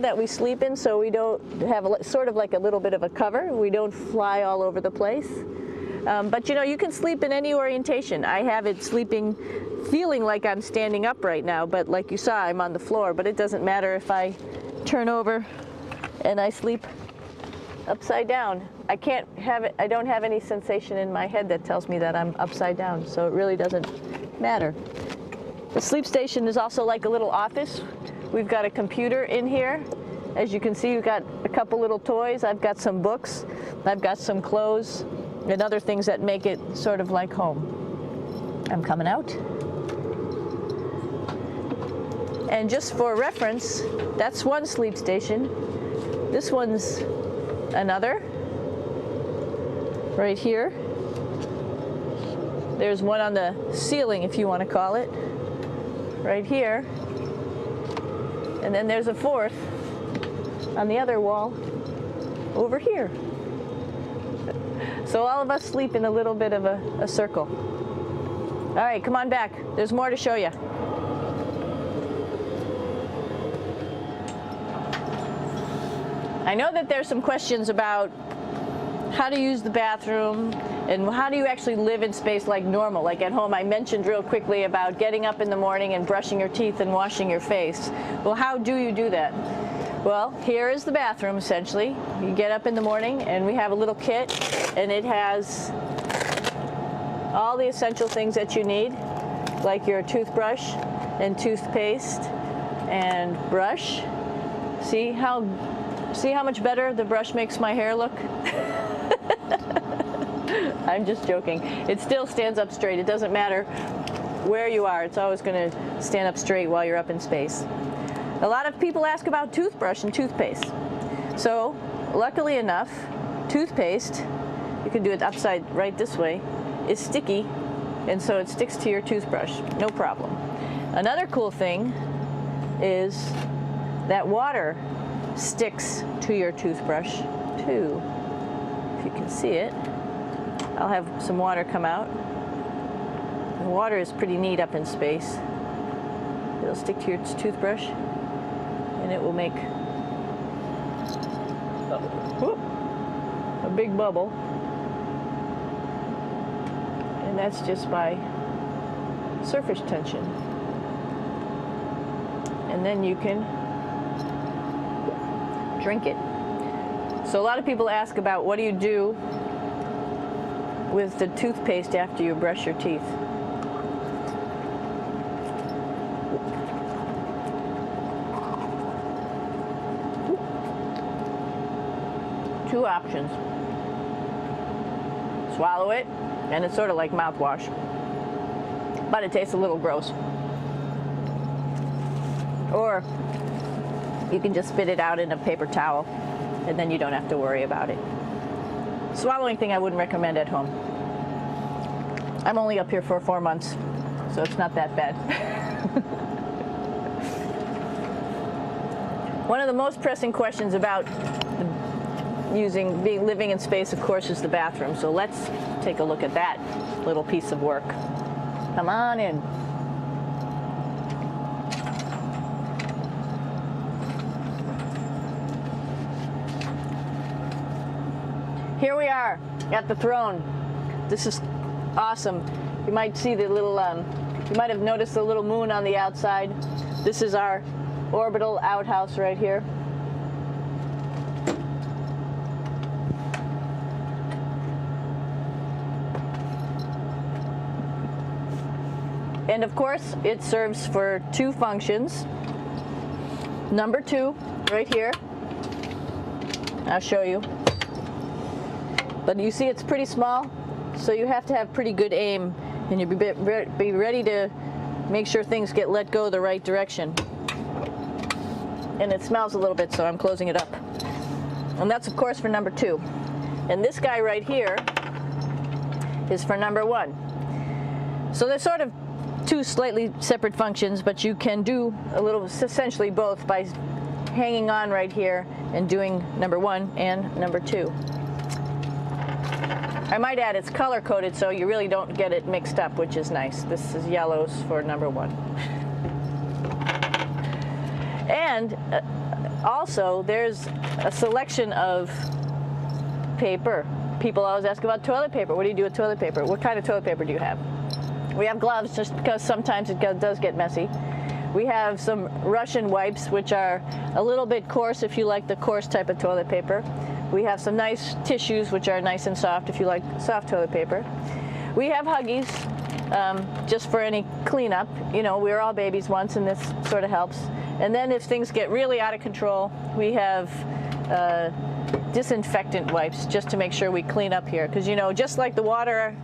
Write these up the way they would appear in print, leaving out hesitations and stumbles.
that we sleep in so we don't have sort of like a little bit of a cover. We don't fly all over the place. But you know, you can sleep in any orientation. I have it feeling like I'm standing up right now, but like you saw, I'm on the floor, but it doesn't matter if I turn over and I sleep upside down. I don't have any sensation in my head that tells me that I'm upside down, so it really doesn't matter. The sleep station is also like a little office. We've got a computer in here. As you can see, we've got a couple little toys. I've got some books. I've got some clothes and other things that make it sort of like home. I'm coming out. And just for reference, that's one sleep station. This one's another, right here. There's one on the ceiling, if you want to call it, right here. And then there's a fourth on the other wall over here. So all of us sleep in a little bit of a circle. All right, come on back. There's more to show you. I know that there's some questions about how to use the bathroom and how do you actually live in space like normal, like at home. I mentioned real quickly about getting up in the morning and brushing your teeth and washing your face. Well, how do you do that? Well, here is the bathroom, essentially. You get up in the morning and we have a little kit, and it has all the essential things that you need, like your toothbrush and toothpaste and brush. See how much better the brush makes my hair look? I'm just joking. It still stands up straight. It doesn't matter where you are. It's always going to stand up straight while you're up in space. A lot of people ask about toothbrush and toothpaste. So, luckily enough, toothpaste, you can do it upside right this way, is sticky, and so it sticks to your toothbrush. No problem. Another cool thing is that water sticks to your toothbrush too. If you can see it, I'll have some water come out. The water is pretty neat up in space. It'll stick to your toothbrush and it will make a big bubble, and that's just by surface tension. And then you can drink it. So a lot of people ask about what do you do with the toothpaste after you brush your teeth. Two options. Swallow it, and it's sort of like mouthwash, but it tastes a little gross. Or you can just spit it out in a paper towel, and then you don't have to worry about it. Swallowing thing I wouldn't recommend at home. I'm only up here for 4 months, so it's not that bad. One of the most pressing questions about living in space, of course, is the bathroom. So let's take a look at that little piece of work. Come on in. Here we are at the throne. This is awesome. You might see the little, you might have noticed the little moon on the outside. This is our orbital outhouse right here. And of course, it serves for two functions. Number 2, right here. I'll show you. But you see it's pretty small, so you have to have pretty good aim, and you be ready to make sure things get let go the right direction. And it smells a little bit, so I'm closing it up. And that's, of course, for number 2. And this guy right here is for number 1. So they're sort of two slightly separate functions, but you can do a little, essentially both, by hanging on right here and doing number 1 and number 2. I might add it's color coded, so you really don't get it mixed up, which is nice. This is yellows for number 1. And Also, there's a selection of paper. People always ask about toilet paper. What do you do with toilet paper? What kind of toilet paper do you have? We have gloves just because sometimes it does get messy. We have some Russian wipes, which are a little bit coarse if you like the coarse type of toilet paper. We have some nice tissues, which are nice and soft if you like soft toilet paper. We have Huggies, just for any cleanup. You know, we were all babies once, and this sort of helps. And then if things get really out of control, we have disinfectant wipes just to make sure we clean up here. Because, you know, just like the water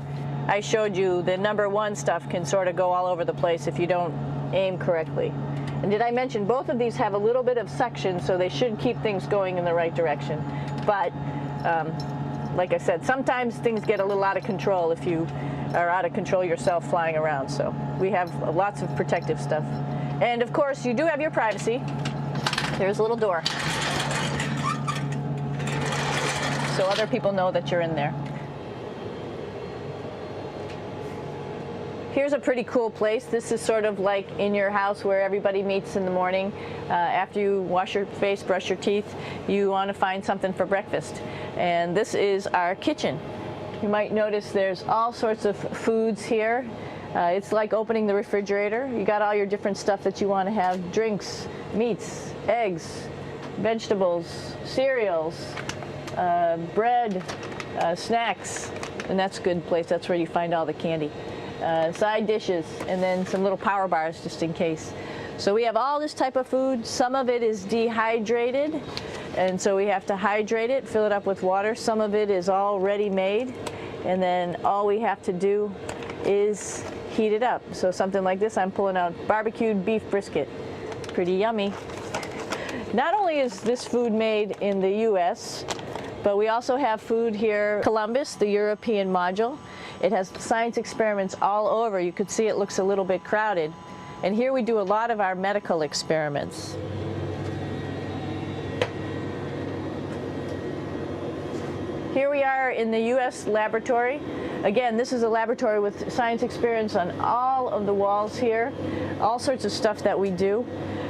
I showed you, the #1 stuff can sort of go all over the place if you don't aim correctly. And did I mention both of these have a little bit of suction, so they should keep things going in the right direction. But like I said, sometimes things get a little out of control if you are out of control yourself flying around. So we have lots of protective stuff. And of course, you do have your privacy. There's a little door, so other people know that you're in there. Here's a pretty cool place. This is sort of like in your house where everybody meets in the morning. After you wash your face, brush your teeth, you want to find something for breakfast. And this is our kitchen. You might notice there's all sorts of foods here. It's like opening the refrigerator. You got all your different stuff that you want to have: drinks, meats, eggs, vegetables, cereals, bread, snacks. And that's a good place. That's where you find all the candy. Side dishes, and then some little power bars just in case. So we have all this type of food. Some of it is dehydrated, and so we have to hydrate it, fill it up with water. Some of it is already made, and then all we have to do is heat it up. So something like this, I'm pulling out barbecued beef brisket. Pretty yummy. Not only is this food made in the US, but we also have food here, Columbus, the European module. It has science experiments all over. You could see it looks a little bit crowded. And here we do a lot of our medical experiments. Here we are in the US laboratory. Again, this is a laboratory with science experiments on all of the walls here, all sorts of stuff that we do.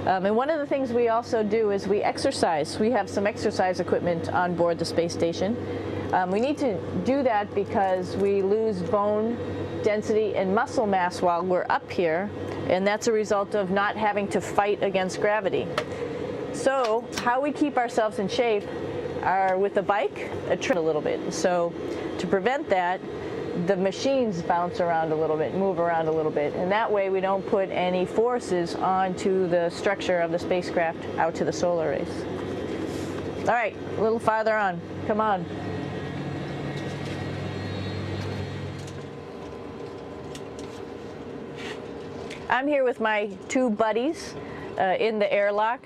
And one of the things we also do is we exercise. We have some exercise equipment on board the space station. We need to do that because we lose bone density and muscle mass while we're up here, and that's a result of not having to fight against gravity. So how we keep ourselves in shape are with a bike, a little bit. So to prevent that, the machines bounce around a little bit, move around a little bit, and that way we don't put any forces onto the structure of the spacecraft out to the solar rays. All right, a little farther on. Come on. I'm here with my two buddies in the airlock.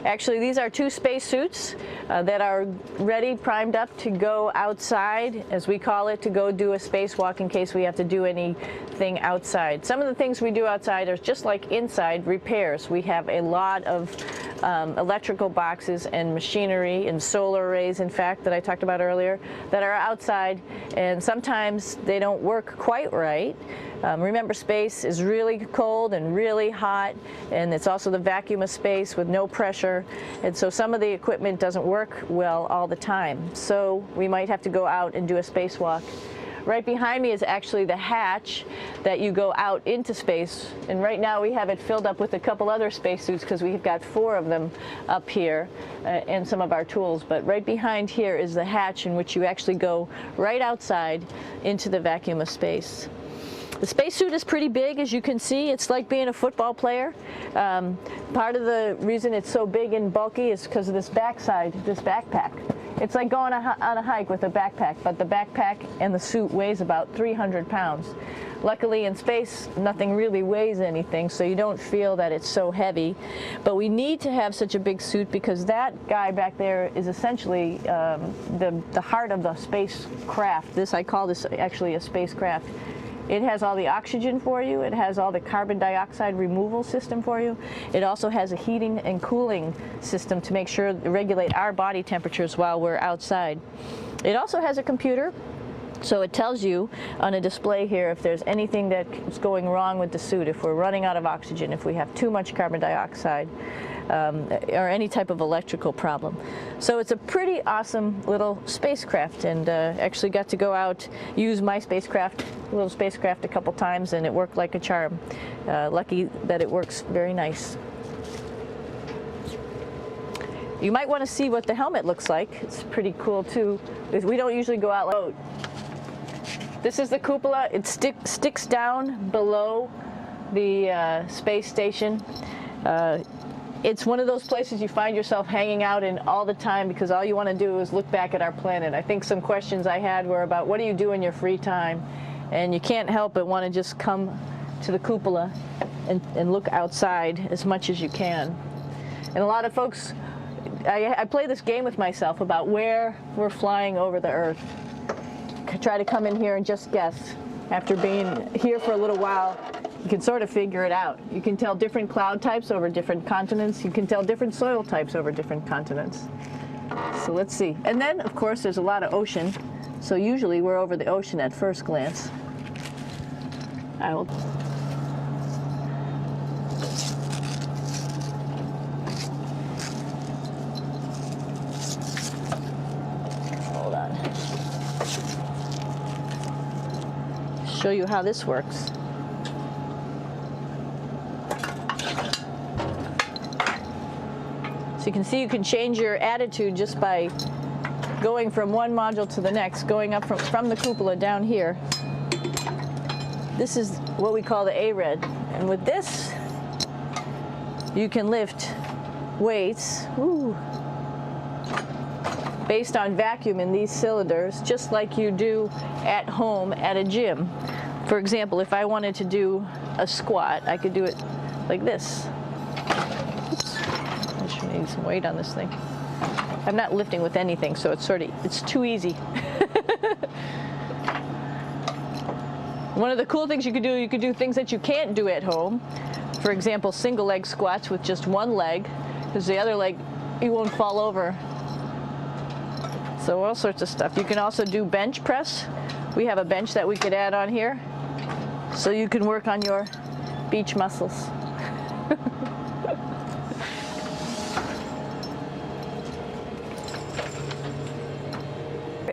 Actually, these are two space suits that are ready, primed up to go outside, as we call it, to go do a spacewalk in case we have to do anything outside. Some of the things we do outside are just like inside, repairs. We have a lot of electrical boxes and machinery and solar arrays, in fact, that I talked about earlier, that are outside, and sometimes they don't work quite right. Remember, space is really cold and really hot, and it's also the vacuum of space with no pressure, and so some of the equipment doesn't work well all the time. So we might have to go out and do a spacewalk. Right behind me is actually the hatch that you go out into space, and right now we have it filled up with a couple other spacesuits because we've got 4 of them up here and some of our tools. But right behind here is the hatch in which you actually go right outside into the vacuum of space. The spacesuit is pretty big, as you can see. It's like being a football player. Part of the reason it's so big and bulky is because of this backside, this backpack. It's like going on a hike with a backpack, but the backpack and the suit weighs about 300 pounds. Luckily in space, nothing really weighs anything, so you don't feel that it's so heavy. But we need to have such a big suit because that guy back there is essentially the heart of the spacecraft. I call this actually a spacecraft. It has all the oxygen for you. It has all the carbon dioxide removal system for you. It also has a heating and cooling system to make sure to regulate our body temperatures while we're outside. It also has a computer, so it tells you on a display here if there's anything that's going wrong with the suit, if we're running out of oxygen, if we have too much carbon dioxide. or any type of electrical problem. So it's a pretty awesome little spacecraft, and actually got to go out, use my little spacecraft a couple times, and it worked like a charm. Lucky that it works very nice. You might want to see what the helmet looks like. It's pretty cool too. We don't usually go out like that. This is the cupola. It sticks down below the space station. It's one of those places you find yourself hanging out in all the time because all you want to do is look back at our planet. I think some questions I had were about what do you do in your free time? And you can't help but want to just come to the cupola and look outside as much as you can. And a lot of folks, I play this game with myself about where we're flying over the Earth. Try to come in here and just guess. After being here for a little while, you can sort of figure it out. You can tell different cloud types over different continents. You can tell different soil types over different continents. So let's see. And then, of course, there's a lot of ocean. So usually we're over the ocean at first glance. I will. Hold on. Show you how this works. So you can see you can change your attitude just by going from one module to the next, going up from the cupola down here. This is what we call the A-red. And with this, you can lift weights based on vacuum in these cylinders, just like you do at home at a gym. For example, if I wanted to do a squat, I could do it like this. Oops. I should need some weight on this thing. I'm not lifting with anything, so it's too easy. One of the cool things you could do things that you can't do at home. For example, single leg squats with just one leg, because the other leg, you won't fall over. So all sorts of stuff. You can also do bench press. We have a bench that we could add on here, so you can work on your beach muscles.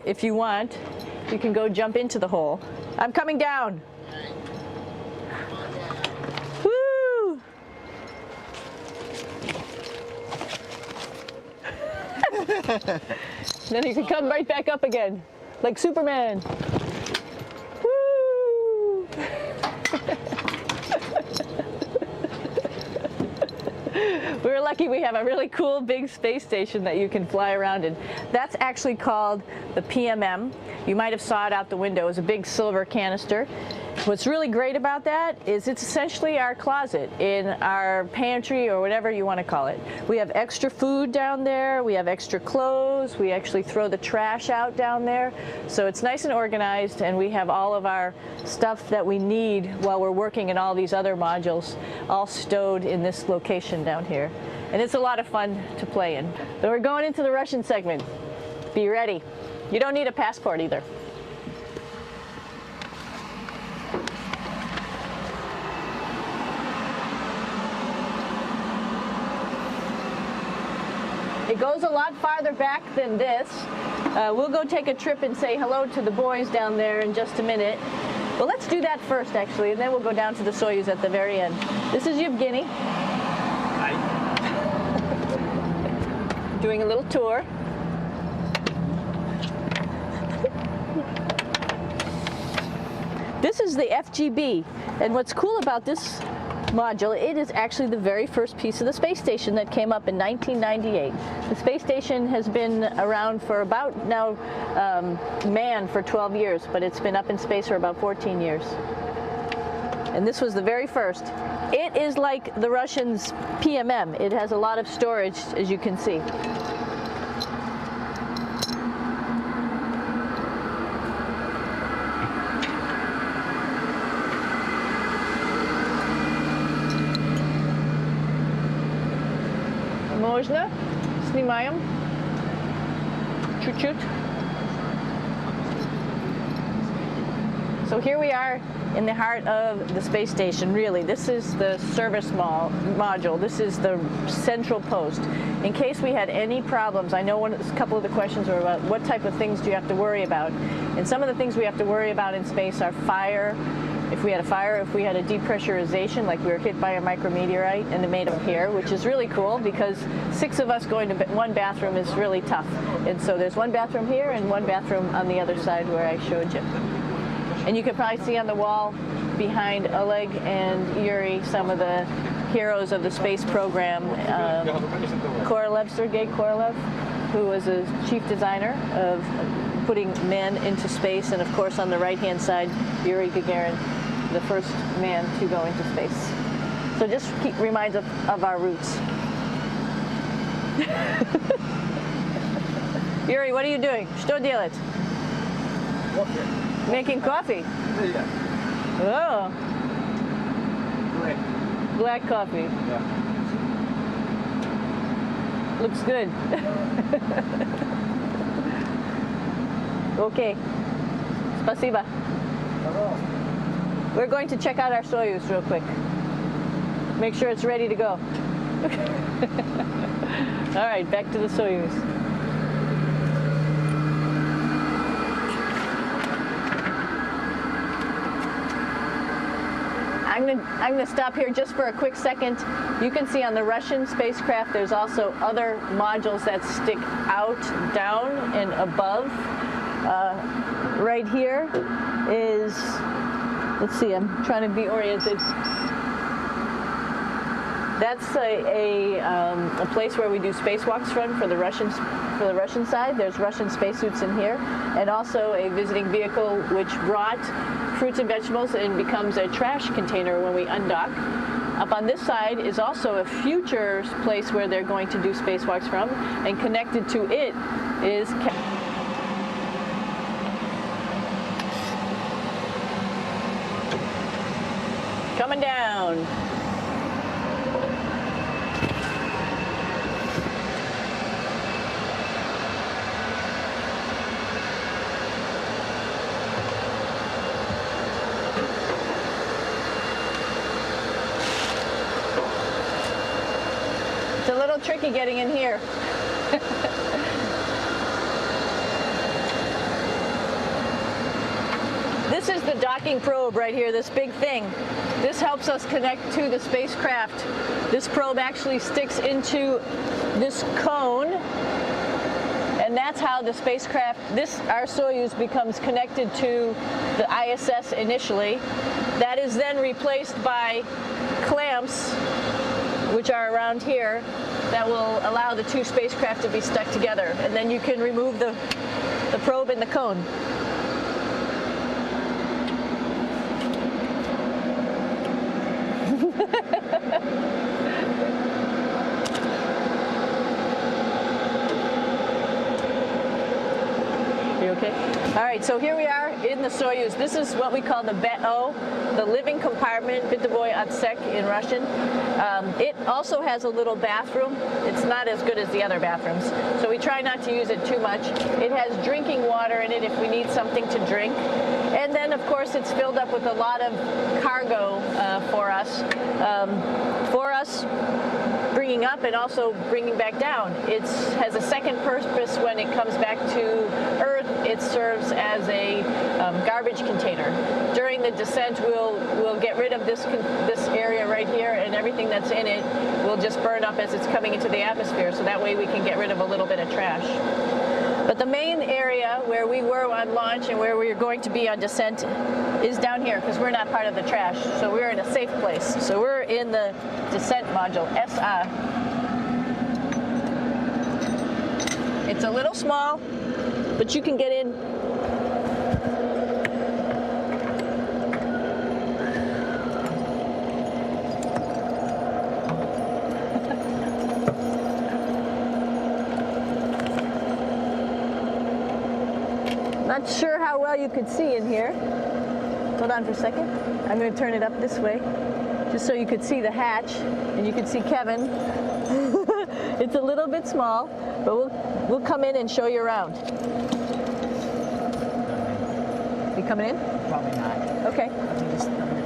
If you want, you can go jump into the hole. I'm coming down. Woo! Then you can come right back up again, like Superman. Woo! We're lucky we have a really cool big space station that you can fly around in. That's actually called the PMM. You might have saw it out the window. It's a big silver canister. What's really great about that is it's essentially our closet in our pantry or whatever you want to call it. We have extra food down there. We have extra clothes. We actually throw the trash out down there. So it's nice and organized, and we have all of our stuff that we need while we're working in all these other modules all stowed in this location down here. And it's a lot of fun to play in. So we're going into the Russian segment. Be ready. You don't need a passport either. It goes a lot farther back than this. We'll go take a trip and say hello to the boys down there in just a minute. Well, let's do that first, actually, and then we'll go down to the Soyuz at the very end. This is Yevgeny. Hi. Doing a little tour. This is the FGB, and what's cool about this module, it is actually the very first piece of the space station that came up in 1998. The space station has been around for about now, manned for 12 years, but it's been up in space for about 14 years. And this was the very first. It is like the Russians' PMM. It has a lot of storage, as you can see. Можно? Снимаем. Чуть-чуть. So here we are in the heart of the space station, really. This is the service module. This is the central post. In case we had any problems, I know a couple of the questions were about what type of things do you have to worry about. And some of the things we have to worry about in space are fire. If we had a fire, if we had a depressurization, like we were hit by a micrometeorite and it made up here, which is really cool because 6 of us going to one bathroom is really tough. And so there's one bathroom here and one bathroom on the other side where I showed you. And you can probably see on the wall behind Oleg and Yuri some of the heroes of the space program. Korolev, Sergei Korolev, who was a chief designer of putting men into space, and of course on the right-hand side, Yuri Gagarin, the first man to go into space. So just reminds us of our roots. Yuri, what are you doing? Что делать? Making coffee. Oh. Black coffee. Yeah. Looks good. Okay. Спасибо. We're going to check out our Soyuz real quick. Make sure it's ready to go. All right, back to the Soyuz. I'm going to stop here just for a quick second. You can see on the Russian spacecraft there's also other modules that stick out, down, and above. Right here is, let's see, I'm trying to be oriented. That's a place where we do spacewalks from for the Russian side. There's Russian spacesuits in here, and also a visiting vehicle which brought fruits and vegetables and becomes a trash container when we undock. Up on this side is also a future place where they're going to do spacewalks from, and connected to it is coming down. It's a little tricky getting in here. This is the docking probe right here, this big thing. This helps us connect to the spacecraft. This probe actually sticks into this cone, and that's how the spacecraft, our Soyuz, becomes connected to the ISS initially. That is then replaced by clamps, which are around here, that will allow the 2 spacecraft to be stuck together. And then you can remove the probe and the cone. You okay? All right, so here we are in the Soyuz. This is what we call the BEO, the living compartment, Bitovoy Otsek in Russian. It also has a little bathroom. It's not as good as the other bathrooms, so we try not to use it too much. It has drinking water in it if we need something to drink. And then, of course, it's filled up with a lot of cargo for us. Bringing up and also bringing back down. It has a second purpose when it comes back to Earth. It serves as a garbage container. During the descent, we'll get rid of this area right here, and everything that's in it will just burn up as it's coming into the atmosphere. So that way we can get rid of a little bit of trash. But the main area where we were on launch and where we're going to be on descent is down here, because we're not part of the trash. So we're in a safe place. So we're in the descent module, SA. It's a little small, but you can get in. Not sure how well you could see in here. Hold on for a second. I'm going to turn it up this way, just so you could see the hatch, and you could see Kevin. It's a little bit small, but we'll come in and show you around. coming in? Probably not. Okay. I'm gonna